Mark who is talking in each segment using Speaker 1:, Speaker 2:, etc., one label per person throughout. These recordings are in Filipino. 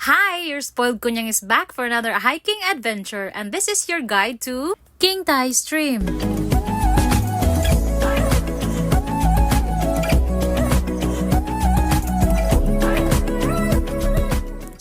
Speaker 1: Hi, your spoiled kunyang is back for another hiking adventure, and this is your guide to King Tai Stream.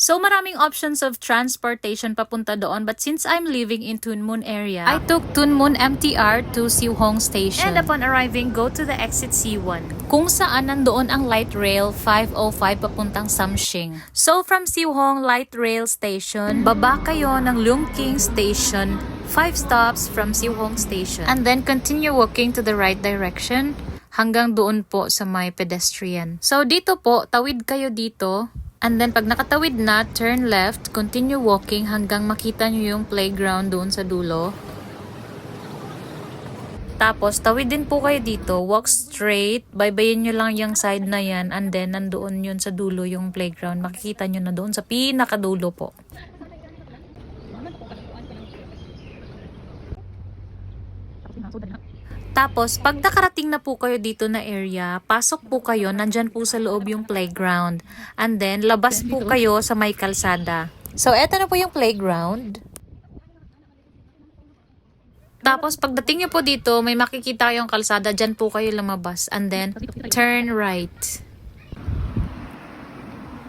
Speaker 1: So maraming options of transportation papunta doon, but since I'm living in Tuen Mun area, I took Tuen Mun MTR to Siu Hong Station. And upon arriving, go to the exit C1, kung saan nandoon ang light rail 505 papuntang Samshing. So from Siu Hong Light Rail Station, baba kayo ng Lung King Station, 5 stops from Siu Hong Station. And then continue walking to the right direction hanggang doon po sa may pedestrian. So dito po, tawid kayo dito. And then, pag nakatawid na, turn left, continue walking hanggang makita nyo yung playground doon sa dulo. Tapos, tawid din po kayo dito, walk straight, baybayin nyo lang yung side na yan, and then, nandoon yun sa dulo yung playground. Makikita nyo na doon sa pinakadulo po. Tapos, pag nakarating na po kayo dito na area, pasok po kayo, nandyan po sa loob yung playground. And then, labas po kayo sa may kalsada. So, eto na po yung playground. Tapos, pagdating nyo po dito, may makikita kayong kalsada, dyan po kayo lumabas. And then, turn right.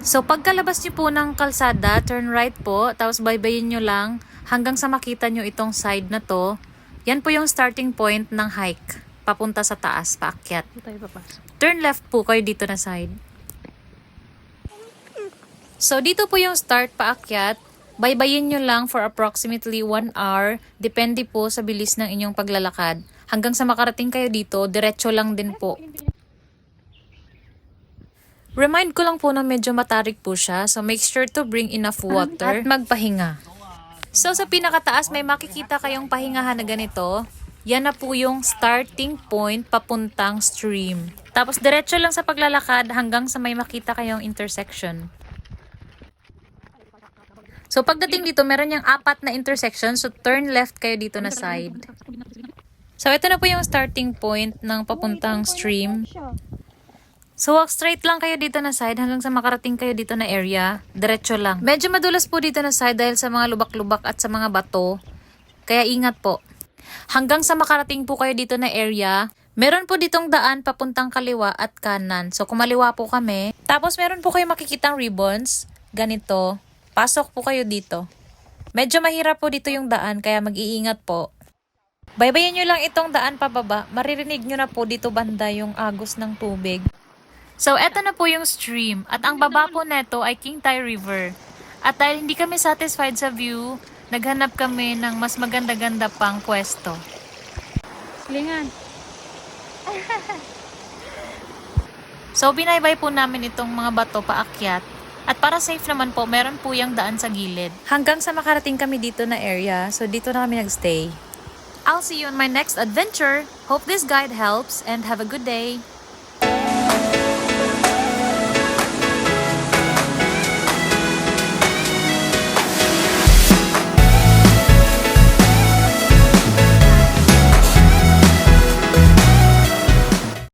Speaker 1: So, pagkalabas nyo po ng kalsada, turn right po, tapos baybayin nyo lang hanggang sa makita nyo itong side na to. Yan po yung starting point ng hike. Papunta sa taas, paakyat. Turn left po kayo dito na side. So, dito po yung start paakyat. Baybayin nyo lang for approximately 1 hour. Depende po sa bilis ng inyong paglalakad. Hanggang sa makarating kayo dito, diretso lang din po. Remind ko lang po na medyo matarik po siya. So, make sure to bring enough water at magpahinga. So, sa pinakataas, may makikita kayong pahingahan na ganito. Yan na po yung starting point papuntang stream. Tapos, diretso lang sa paglalakad hanggang sa may makita kayong intersection. So, pagdating dito, meron yung 4 na intersection. So, turn left kayo dito na side. So, ito na po yung starting point ng papuntang stream. So, walk straight lang kayo dito na side hanggang sa makarating kayo dito na area. Diretso lang. Medyo madulas po dito na side dahil sa mga lubak-lubak at sa mga bato. Kaya ingat po. Hanggang sa makarating po kayo dito na area, meron po ditong daan papuntang kaliwa at kanan. So, kumaliwa po kami. Tapos, meron po kayo makikitang ribbons. Ganito. Pasok po kayo dito. Medyo mahirap po dito yung daan, kaya mag-iingat po. Baybayin nyo lang itong daan pababa. Maririnig nyo na po dito banda yung agos ng tubig. So, eto na po yung stream. At ang baba po neto ay King Tai River. At dahil hindi kami satisfied sa view, naghanap kami ng mas maganda-ganda pang pwesto.
Speaker 2: Lingan.
Speaker 1: So, binaybay po namin itong mga bato paakyat. At para safe naman po, meron po yung daan sa gilid. Hanggang sa makarating kami dito na area, so dito na kami nagstay. I'll see you on my next adventure. Hope this guide helps and have a good day.